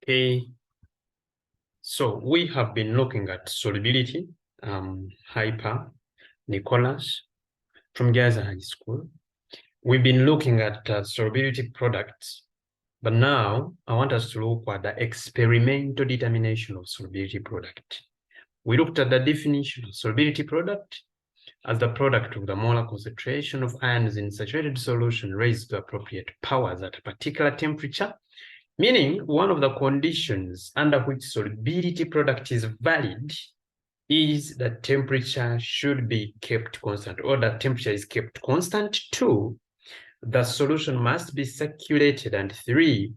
Okay, so we have been looking at solubility, Hyper, Nicholas from Gaza High School. We've been looking at solubility products, but now I want us to look at the experimental determination of solubility product. We looked at the definition of solubility product as the product of the molar concentration of ions in saturated solution raised to appropriate powers at a particular temperature, meaning one of the conditions under which solubility product is valid is that temperature should be kept constant, or that temperature is kept constant. 2, the solution must be circulated, and 3,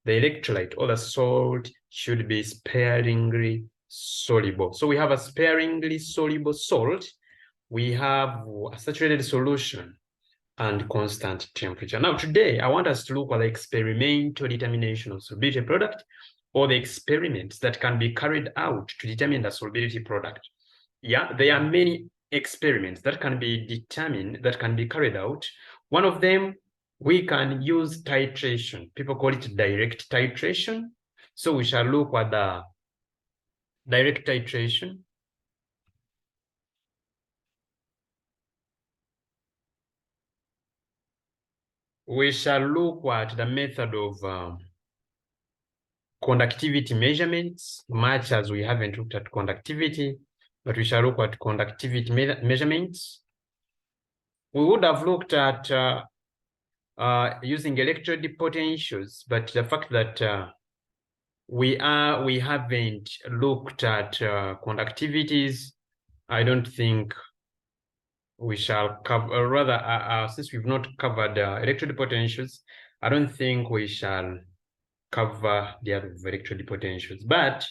the electrolyte or the salt should be sparingly soluble. So we have a sparingly soluble salt, we have a saturated solution, and constant temperature. Now, today, I want us to look at the experimental determination of solubility product, or the experiments that can be carried out to determine the solubility product. Yeah, there are many experiments that can be determined, that can be carried out. One of them, we can use titration. People call it direct titration. So we shall look at the direct titration. We shall look at the method of conductivity measurements, much as we haven't looked at conductivity, but we shall look at conductivity measurements. We would have looked at using electrode potentials, but the fact that we haven't looked at conductivities, I don't think we shall cover, or rather, since we've not covered electrode potentials, I don't think we shall cover the other electrode potentials. But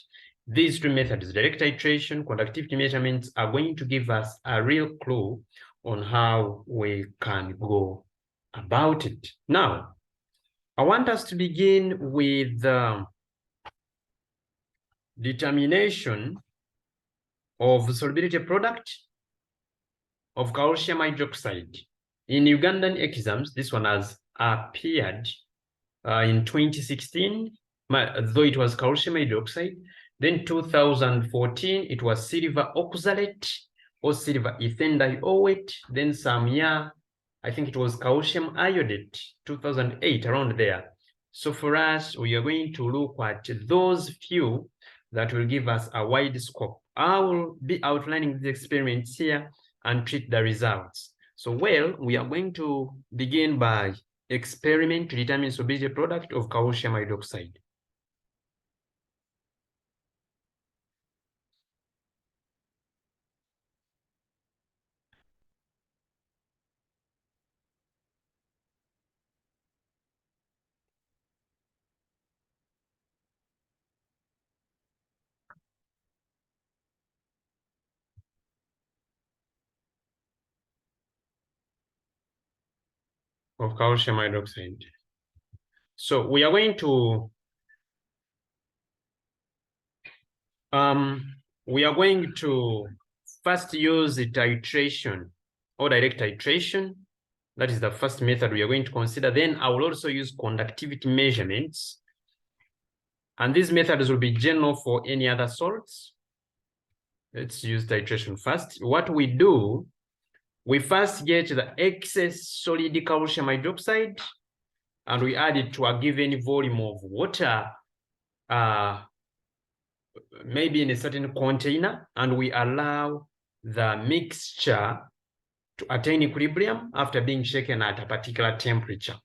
these two methods, direct titration, conductivity measurements, are going to give us a real clue on how we can go about it. Now, I want us to begin with the determination of solubility product of calcium hydroxide. In Ugandan exams, this one has appeared in 2016, though it was calcium hydroxide. Then 2014, it was silver oxalate or silver ethanediol. Then some year, I think it was calcium iodate, 2008, around there. So for us, we are going to look at those few that will give us a wide scope. I will be outlining the experiments here and treat the results. So, well, we are going to begin by experiment to determine solubility product of calcium hydroxide. Of calcium hydroxide. So we are going to first use the titration or direct titration. That is the first method we are going to consider. Then I will also use conductivity measurements. And these methods will be general for any other salts. Let's use titration first. What we do, we first get the excess solid calcium hydroxide, and we add it to a given volume of water, maybe in a certain container, and we allow the mixture to attain equilibrium after being shaken at a particular temperature.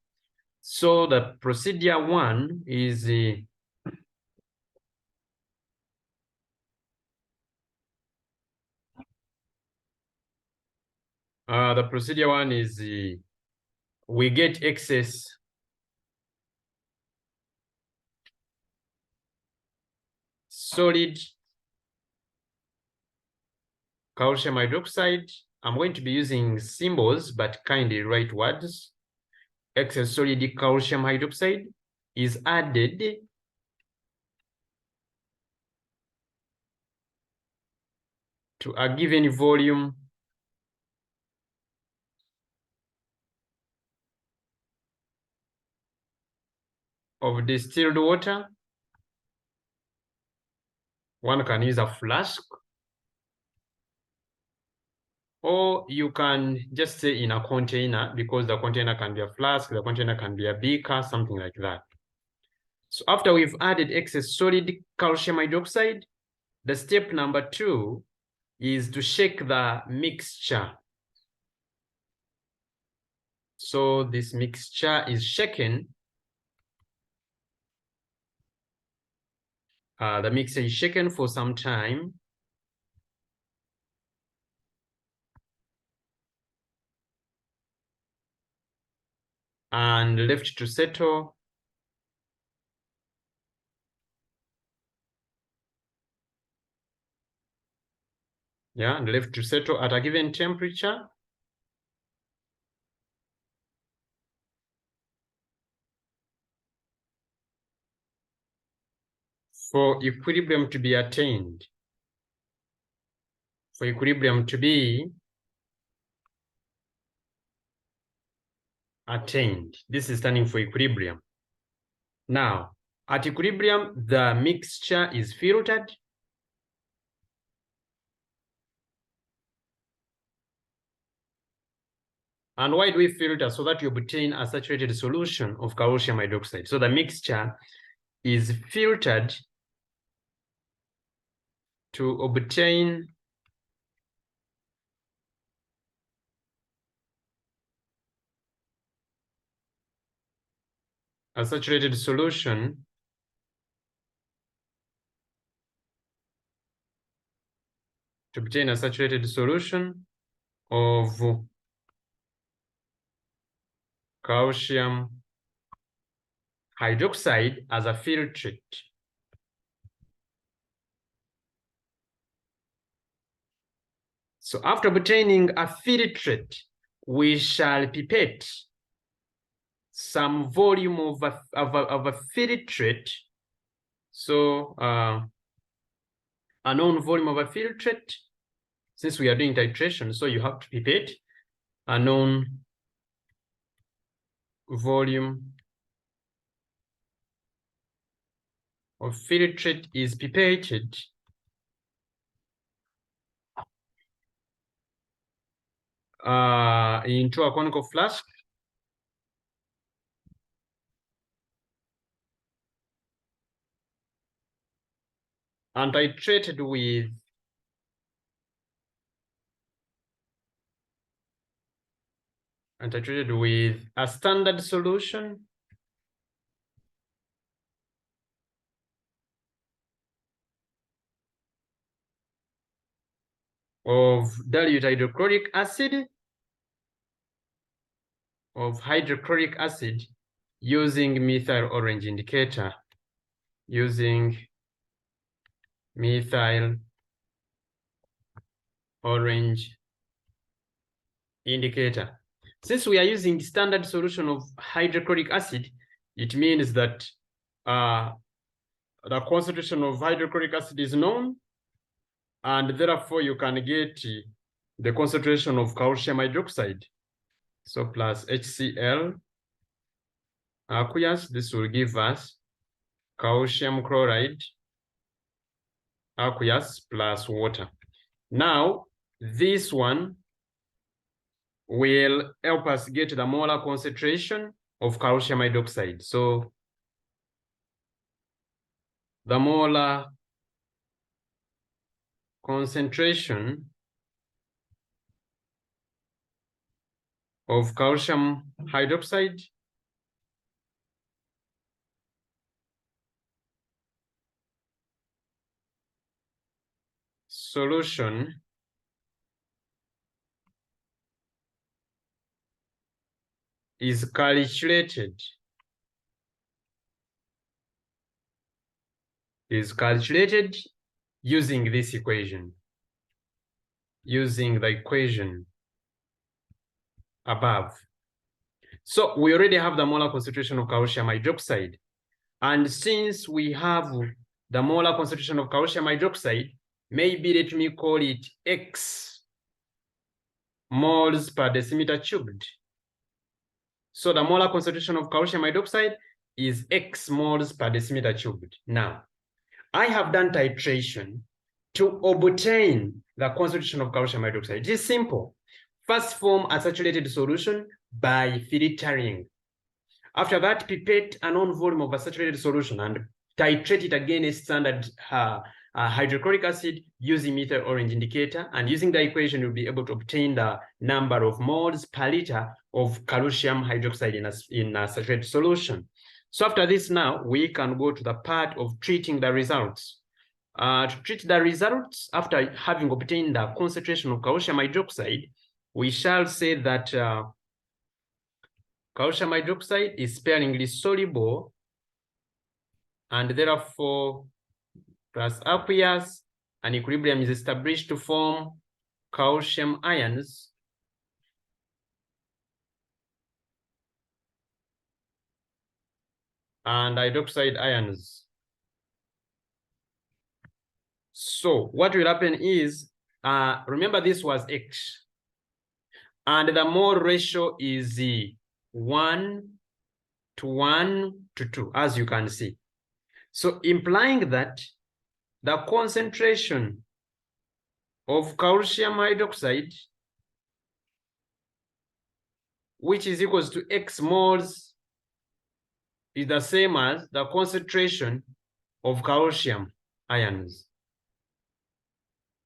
So the procedure one is the procedure one is we get excess solid calcium hydroxide. I'm going to be using symbols, but kindly write words. Excess solid calcium hydroxide is added to a given volume of distilled water, One can use a flask, or you can just say in a container, because the container can be a flask, the container can be a beaker, something like that. So after we've added excess solid calcium hydroxide, the step number 2 is to shake the mixture. So this mixture is shaken. The mixture is shaken for some time. And left to settle. Yeah, and left to settle at a given temperature. For equilibrium to be attained. For equilibrium to be attained. This is standing for equilibrium. Now, at equilibrium, the mixture is filtered. And why do we filter? So that you obtain a saturated solution of calcium hydroxide. So the mixture is filtered to obtain a saturated solution of calcium hydroxide as a filtrate. So after obtaining a filtrate, we shall pipette some volume of a filtrate. So a known volume of a filtrate, since we are doing titration, so you have to pipette a known volume of filtrate is pipetted into a conical flask. And titrated with a standard solution of dilute hydrochloric acid, using methyl orange indicator, Since we are using standard solution of hydrochloric acid, it means that the concentration of hydrochloric acid is known, and therefore you can get the concentration of calcium hydroxide. So plus HCl aqueous, this will give us calcium chloride aqueous plus water. Now, this one will help us get the molar concentration of calcium hydroxide. So the molar concentration of calcium hydroxide solution is calculated using this equation, using the equation above. So we already have the molar concentration of calcium hydroxide. And since we have the molar concentration of calcium hydroxide, maybe let me call it X moles per decimeter cubed. So the molar concentration of calcium hydroxide is X moles per decimeter cubed. Now, I have done titration to obtain the concentration of calcium hydroxide. It is simple. First, form a saturated solution by filtering. After that, pipette a known volume of a saturated solution and titrate it against standard hydrochloric acid using methyl orange indicator, and using the equation you'll be able to obtain the number of moles per liter of calcium hydroxide in a saturated solution. So after this, now we can go to the part of treating the results. To treat the results, after having obtained the concentration of calcium hydroxide, we shall say that calcium hydroxide is sparingly soluble, and therefore plus aqueous, an equilibrium is established to form calcium ions and hydroxide ions. So what will happen is, remember this was X, and the mole ratio is 1 to 1 to 2, as you can see. So implying that the concentration of calcium hydroxide, which is equals to X moles, is the same as the concentration of calcium ions.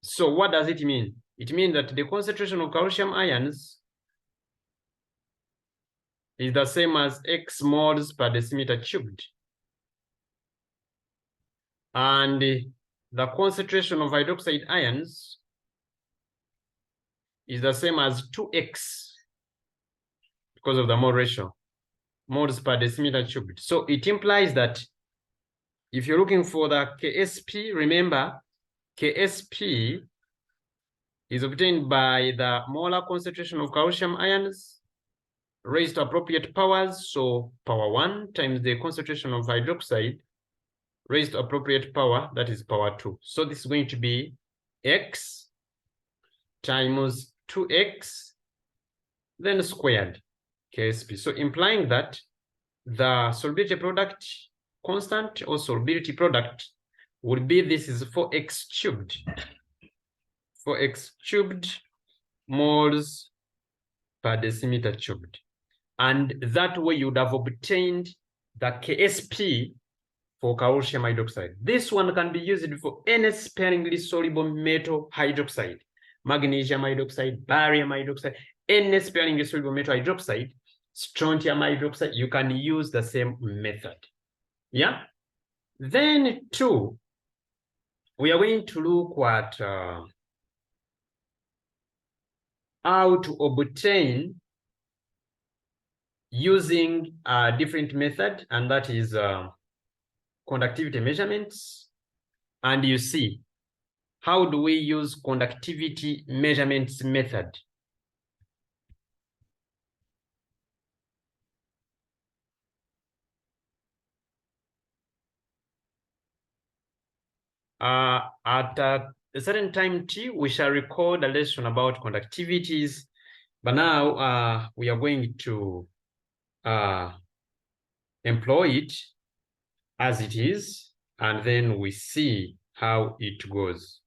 So what does it mean? It means that the concentration of calcium ions is the same as X moles per decimeter cubed. And the concentration of hydroxide ions is the same as 2X because of the mole ratio, moles per decimeter cubed. So it implies that if you're looking for the KSP, remember, KSP is obtained by the molar concentration of calcium ions raised to appropriate powers. So power 1 times the concentration of hydroxide raised to appropriate power, that is power 2. So this is going to be X times 2X, then squared, KSP. So implying that the solubility product constant or solubility product would be, this is 4X cubed. 4X cubed moles per decimeter cubed. And that way you would have obtained the KSP for calcium hydroxide. This one can be used for any sparingly soluble metal hydroxide, magnesium hydroxide, barium hydroxide, any sparingly soluble metal hydroxide, strontium hydroxide, you can use the same method. Yeah. Then 2, we are going to look at how to obtain using a different method, and that is conductivity measurements. And you see, how do we use conductivity measurements method? At a certain time T, we shall record a lesson about conductivities, but now we are going to employ it as it is, and then we see how it goes.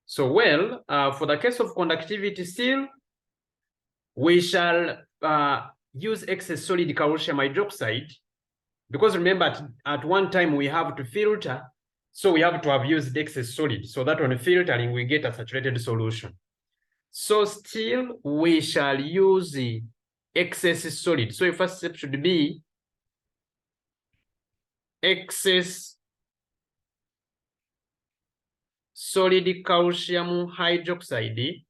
So, well, for the case of conductivity still, we shall use excess solid calcium hydroxide, because remember, at one time we have to filter, so we have to have used excess solid, so that on filtering we get a saturated solution. So still we shall use the excess solid. So your first step should be excess solid calcium hydroxide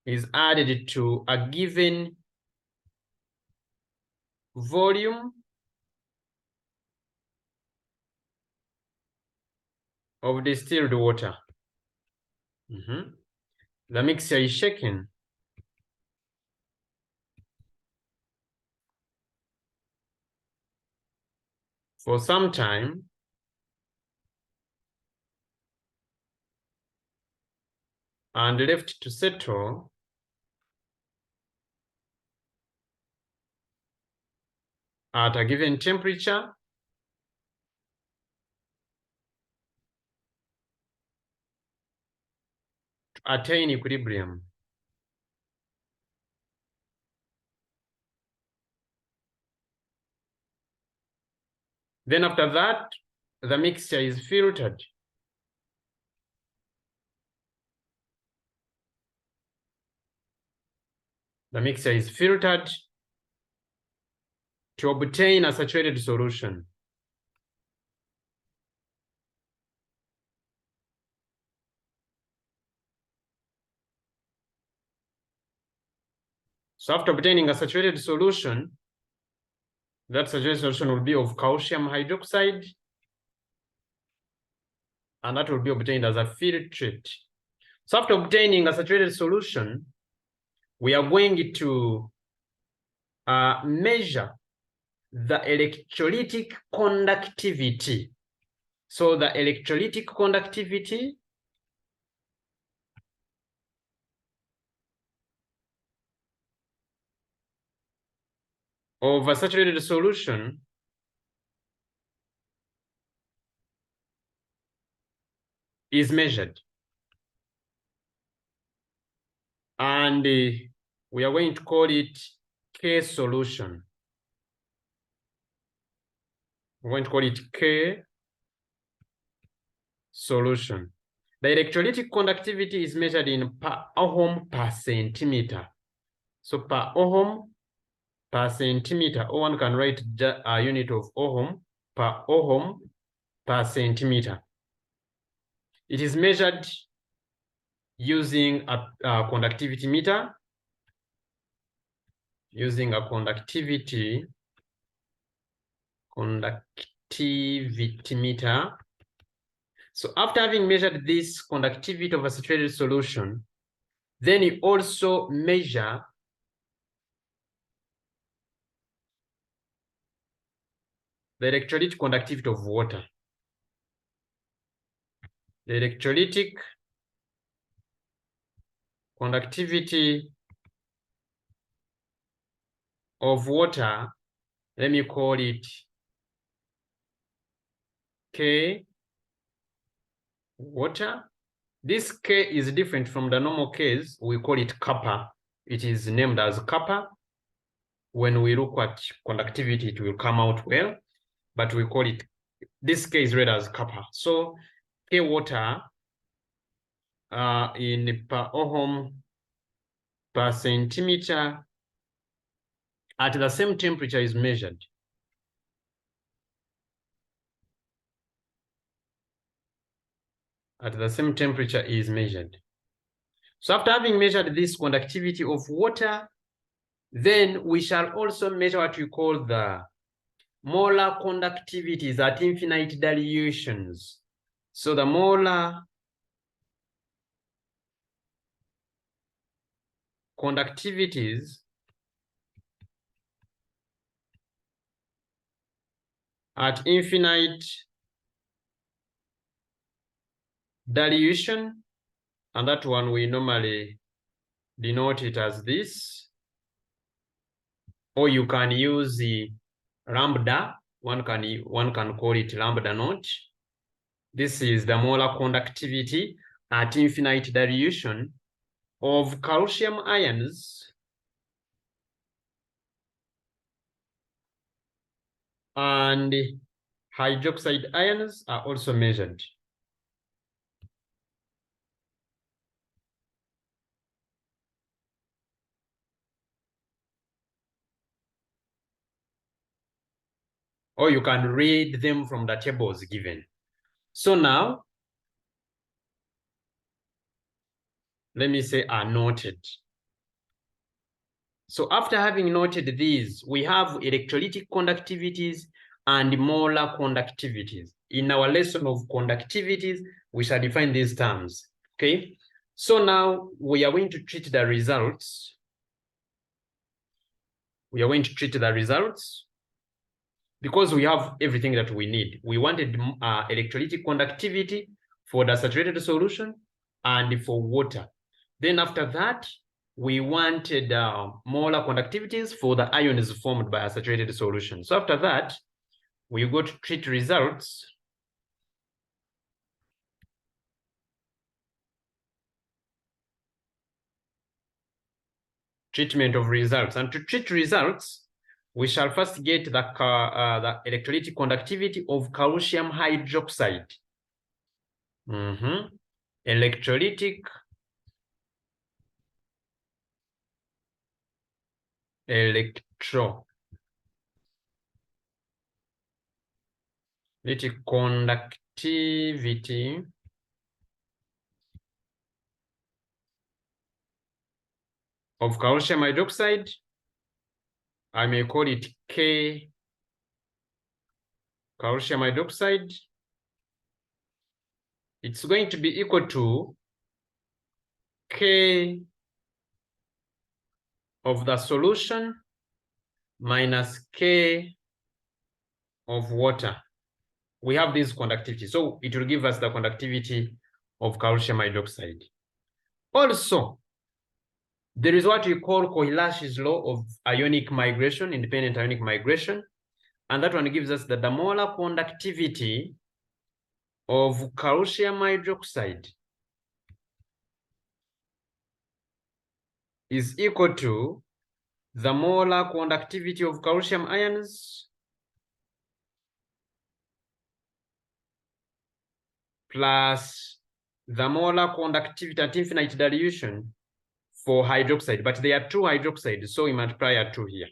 is added to a given volume of distilled water. The mixture is shaken. for some time and left to settle at a given temperature to attain equilibrium. Then after that, the mixture is filtered. The mixture is filtered to obtain a saturated solution. So after obtaining a saturated solution, that saturated solution will be of calcium hydroxide, and that will be obtained as a filtrate. So after obtaining a saturated solution, we are going to measure the electrolytic conductivity. So the electrolytic conductivity of a saturated solution is measured. And we are going to call it K solution. We're going to call it K solution. The electrolytic conductivity is measured in per ohm per centimeter. So per ohm per centimeter, or one can write a unit of ohm per centimeter. It is measured using a conductivity meter, using a conductivity meter. So after having measured this conductivity of a saturated solution, then you also measure the electrolytic conductivity of water. The electrolytic conductivity of water, let me call it K water. This K is different from the normal Ks. We call it kappa. It is named as kappa. When we look at conductivity, it will come out well, but we call it, this K is read as kappa. So K water in per ohm per centimeter at the same temperature is measured. At the same temperature is measured. So after having measured this conductivity of water, then we shall also measure what we call the molar conductivities at infinite dilutions. So the molar conductivities at infinite dilution, and that one we normally denote it as this, or you can use the lambda. One can call it lambda naught. This is the molar conductivity at infinite dilution of calcium ions and hydroxide ions are also measured. Or you can read them from the tables given. So now, let me say are noted. So after having noted these, we have electrolytic conductivities and molar conductivities. In our lesson of conductivities, we shall define these terms, okay? So now we are going to treat the results. We are going to treat the results. because we have everything that we need. We wanted electrolytic conductivity for the saturated solution and for water. Then after that, we wanted molar conductivities for the ions formed by a saturated solution. So after that, we go to treat results. Treatment of results. And to treat results, we shall first get the electrolytic conductivity of calcium hydroxide. Electrolytic conductivity of calcium hydroxide. I may call it K calcium hydroxide. It's going to be equal to K of the solution minus K of water. We have this conductivity, so it will give us the conductivity of calcium hydroxide. Also, there is what we call Kohlash's law of ionic migration, independent ionic migration, and that one gives us that the molar conductivity of calcium hydroxide is equal to the molar conductivity of calcium ions plus the molar conductivity at infinite dilution for hydroxide, but there are two hydroxides, so we multiply a 2 here.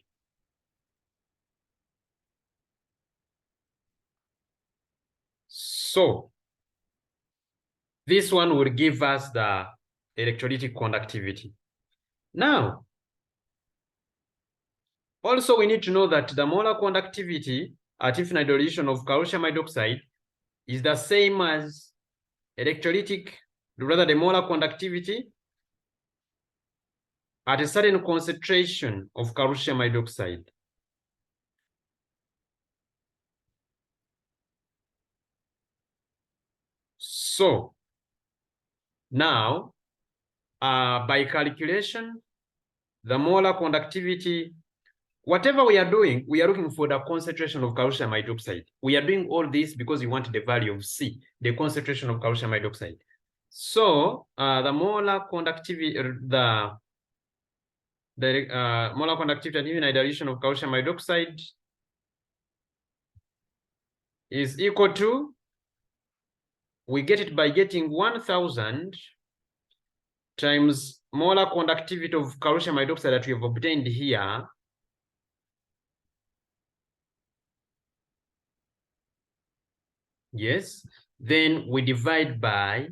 So this one will give us the electrolytic conductivity. Now, also we need to know that the molar conductivity at infinite dilution of calcium hydroxide is the same as electrolytic, rather the molar conductivity at a certain concentration of calcium hydroxide. So now, by calculation, the molar conductivity, whatever we are doing, we are looking for the concentration of calcium hydroxide. We are doing all this because we want the value of C, the concentration of calcium hydroxide. So the molar conductivity, the molar conductivity at infinite dilution of calcium hydroxide is equal to, we get it by getting 1000 times molar conductivity of calcium hydroxide that we have obtained here Yes. Then we divide by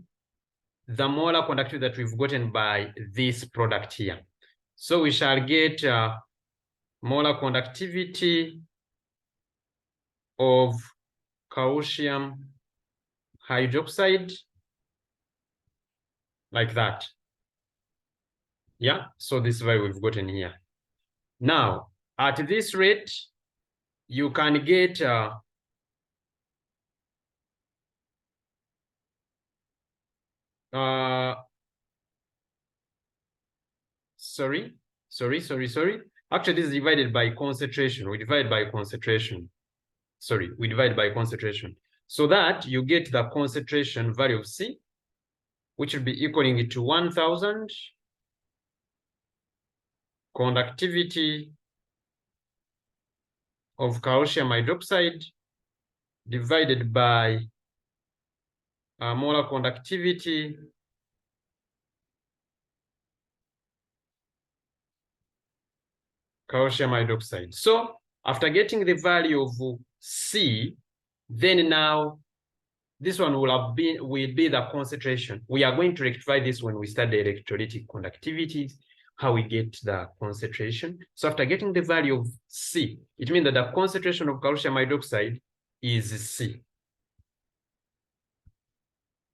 the molar conductivity that we've gotten by this product here. So we shall get molar conductivity of calcium hydroxide like that. Yeah, so this is why we've gotten here. Now, at this rate, you can get sorry. Actually, this is divided by concentration. We divide by concentration. Sorry, we divide by concentration. So that you get the concentration value of C, which will be equaling to 1000 conductivity of calcium hydroxide divided by molar conductivity calcium hydroxide. So after getting the value of C, then now this one will be the concentration. We are going to rectify this when we study electrolytic conductivity, how we get the concentration. So after getting the value of C, it means that the concentration of calcium hydroxide is C.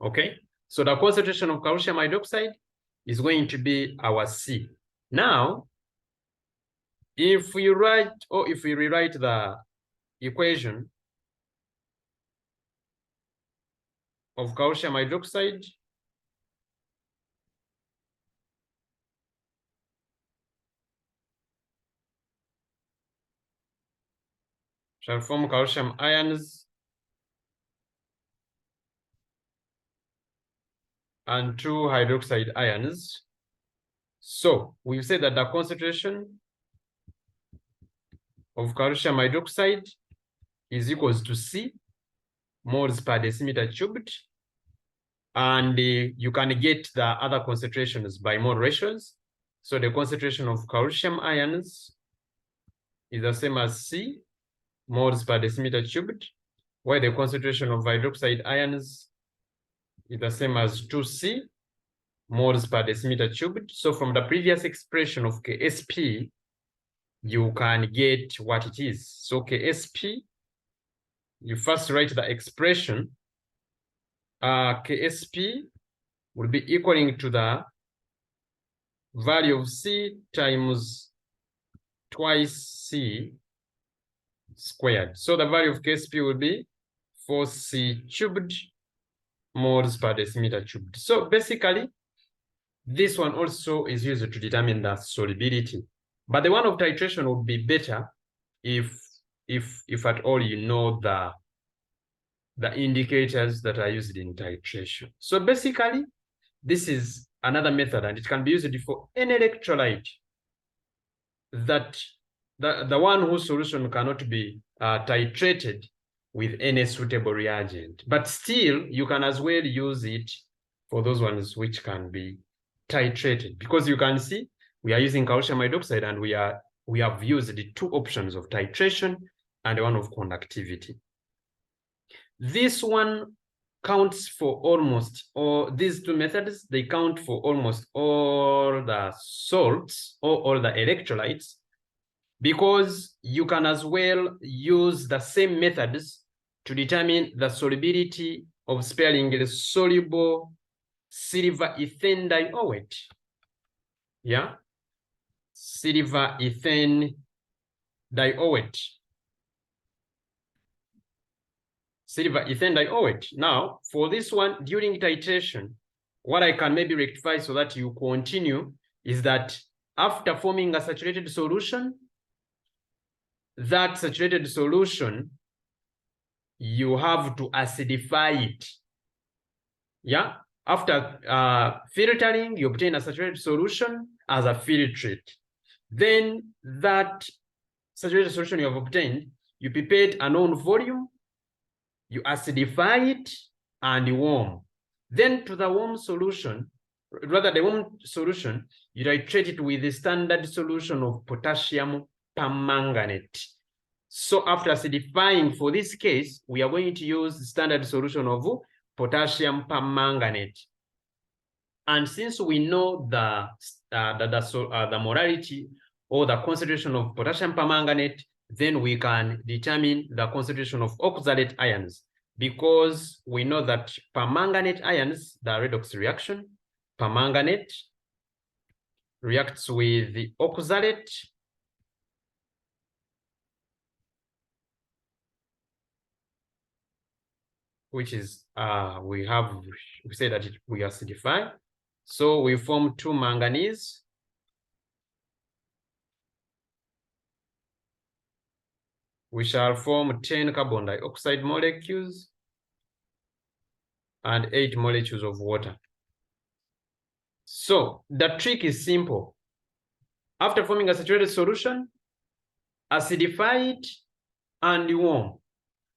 Okay, so the concentration of calcium hydroxide is going to be our C. Now, if we rewrite the equation of calcium hydroxide shall form calcium ions and 2 hydroxide ions. So we've said that the concentration of calcium hydroxide is equals to C moles per decimeter cubed. And you can get the other concentrations by mole ratios. So the concentration of calcium ions is the same as C moles per decimeter cubed, while the concentration of hydroxide ions is the same as 2C moles per decimeter cubed. So from the previous expression of KSP, you can get what it is. So KSP, you first write the expression. KSP will be equaling to the value of C times twice C squared. So the value of KSP will be 4C cubed moles per decimeter cubed. So basically, this one also is used to determine the solubility. But the one of titration would be better if at all you know the indicators that are used in titration. So basically, this is another method, and it can be used for any electrolyte that the one whose solution cannot be titrated with any suitable reagent. But still, you can as well use it for those ones which can be titrated, because you can see we are using calcium hydroxide, and we have used the 2 options of titration and one of conductivity. This one counts for almost, or these 2 methods, they count for almost all the salts or all the electrolytes, because you can as well use the same methods to determine the solubility of sparingly soluble silver ethane dioate. Yeah, silver ethane dioate. Silver ethane dioate. Now, for this one, during titration, what I can maybe rectify so that you continue is that after forming a saturated solution, that saturated solution, you have to acidify it. Yeah, after filtering, you obtain a saturated solution as a filtrate. Then that saturated solution you have obtained, you pipette a known volume, you acidify it and warm. Then to the warm solution, rather the warm solution, you titrate it with the standard solution of potassium permanganate. So after acidifying, for this case, we are going to use the standard solution of potassium permanganate. And since we know the molarity or the concentration of potassium permanganate, then we can determine the concentration of oxalate ions, because we know that permanganate ions, the redox reaction, permanganate reacts with the oxalate, which is we say that we acidify. So we form 2 manganese. We shall form 10 carbon dioxide molecules and 8 molecules of water. So the trick is simple. After forming a saturated solution, acidify it and warm.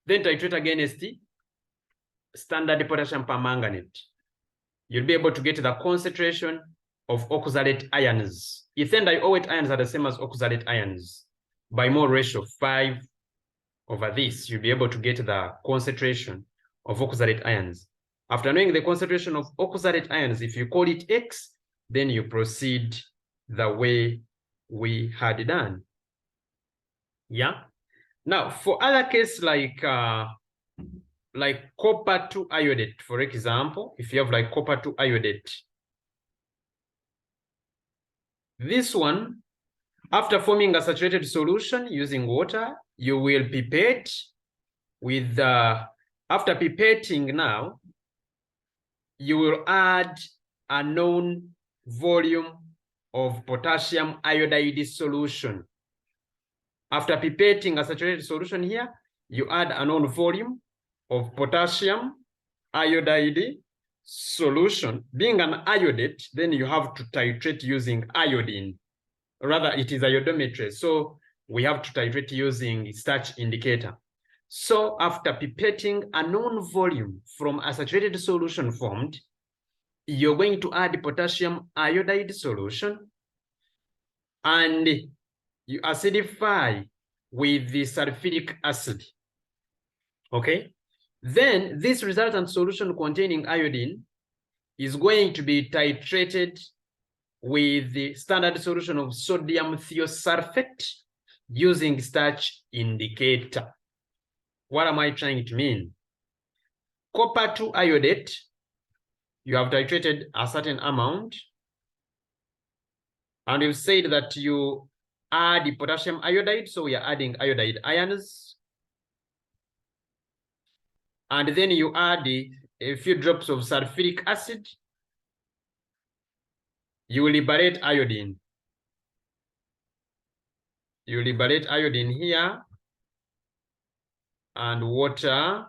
Then titrate against the standard potassium permanganate. You'll be able to get the concentration of oxalate ions. Ethane dioate ions are the same as oxalate ions. By mole ratio 5 over this, you'll be able to get the concentration of oxalate ions. After knowing the concentration of oxalate ions, if you call it X, then you proceed the way we had done. Yeah. Now, for other cases like copper 2 iodate, for example, if you have like copper 2 iodate, this one, after forming a saturated solution using water, you will pipette with after pipetting now, you will add a known volume of potassium iodide solution. After pipetting a saturated solution here, you add a known volume of potassium iodide solution. Being an iodate, then you have to titrate using iodine. Rather, it is iodometry. So we have to titrate using starch indicator. So after pipetting a known volume from a saturated solution formed, you're going to add potassium iodide solution and you acidify with the sulfuric acid. Okay? Then this resultant solution containing iodine is going to be titrated with the standard solution of sodium thiosulfate using starch indicator. What am I trying to mean? Copper 2 iodate, you have titrated a certain amount, and you've said that you add the potassium iodide, so we are adding iodide ions. And then you add a few drops of sulfuric acid. You will liberate iodine. You liberate iodine here and water.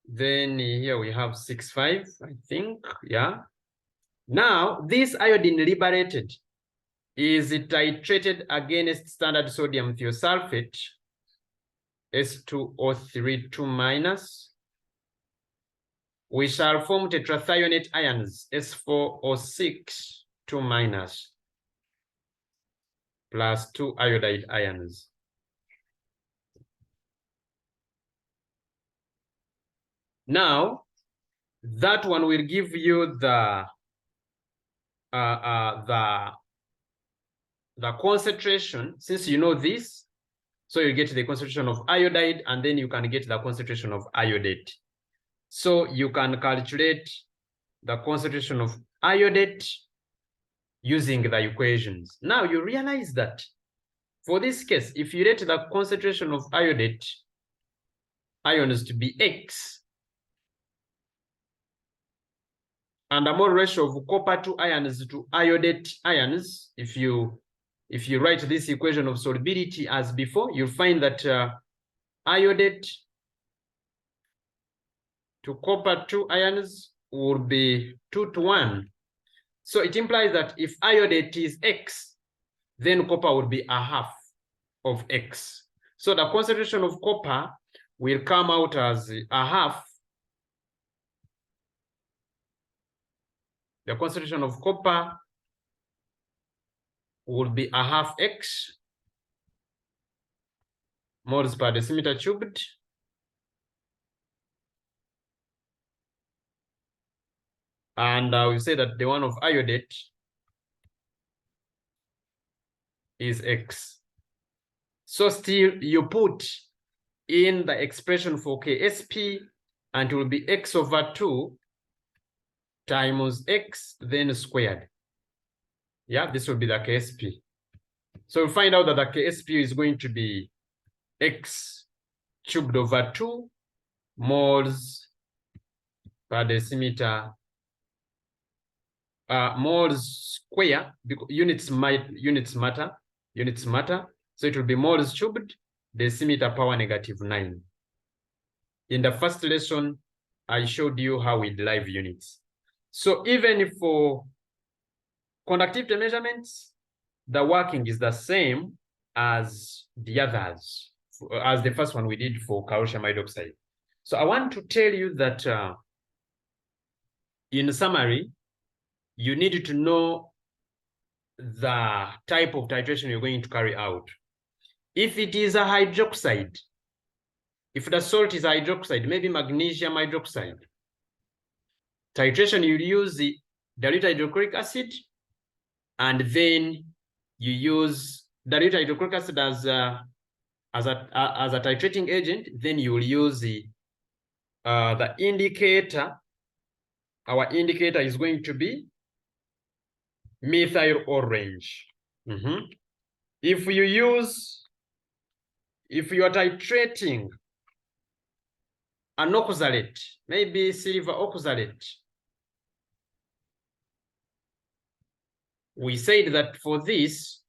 Then here we have 6,5, I think, yeah. Now, this iodine liberated is titrated against standard sodium thiosulfate, S2O3 2-. We shall form tetrathionate ions, S4O6 2- plus 2 iodide ions. Now, that one will give you the concentration. Since you know this, so you get the concentration of iodide, and then you can get the concentration of iodate. So you can calculate the concentration of iodate using the equations. Now you realize that for this case, if you rate the concentration of iodate ions to be X, and a mole ratio of copper 2 ions to iodate ions, if you write this equation of solubility as before, you'll find that iodate to copper 2 ions will be 2:1. So it implies that if iodate is X, then copper will be a half of X. So the concentration of copper will come out as a half. The concentration of copper will be a half X moles per decimeter cubed. And we say that the one of iodate is X. So still you put in the expression for KSP, and it will be X/2 times X then squared. Yeah, this will be the KSP. So we'll find out that the KSP is going to be X^2 moles per decimeter, moles square, because units matter. So it will be moles cubed decimeter power -9. In the first lesson, I showed you how we derive units. So even for conductivity measurements, the working is the same as the others, as the first one we did for calcium hydroxide. So I want to tell you that in summary, you need to know the type of titration you're going to carry out. If it is a hydroxide, if the salt is hydroxide, maybe magnesium hydroxide, titration, you use the dilute hydrochloric acid, and then you use dilute hydrochloric acid as a titrating agent. Then you will use the indicator. Our indicator is going to be methyl orange. If you use if you are titrating an oxalate, maybe silver oxalate, we said that for this,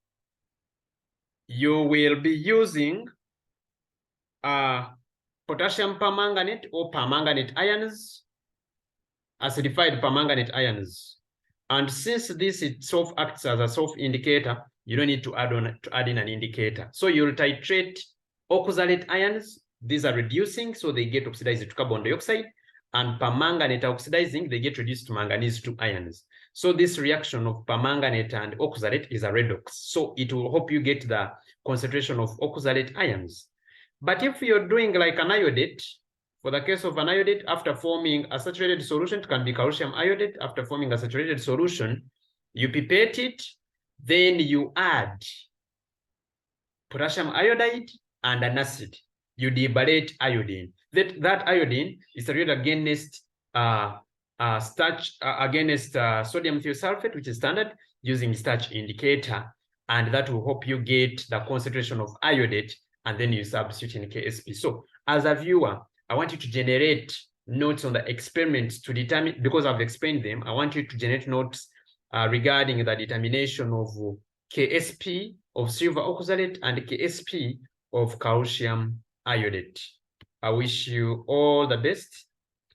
you will be using potassium permanganate or permanganate ions, acidified permanganate ions. And since this itself acts as a self-indicator, you don't need to add in an indicator. So you'll titrate oxalate ions. These are reducing, so they get oxidized to carbon dioxide, and permanganate oxidizing, they get reduced to manganese to ions. So this reaction of permanganate and oxalate is a redox. So it will help you get the concentration of oxalate ions. But if you're doing like an iodate, for the case of an iodate, after forming a saturated solution, it can be calcium iodate. After forming a saturated solution, you pipette it, then you add potassium iodide and an acid. You debalate iodine. That iodine is read against against sodium thiosulfate, which is standard, using starch indicator, and that will help you get the concentration of iodate, and then you substitute in KSP. So as a viewer, I want you to generate notes on the experiments to determine, because I've explained them, I want you to generate notes regarding the determination of KSP of silver oxalate and KSP of calcium iodate. I wish you all the best.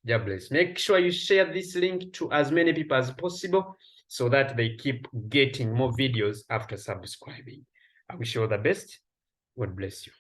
God bless. Make sure you share this link to as many people as possible so that they keep getting more videos after subscribing. I wish you all the best. God bless you.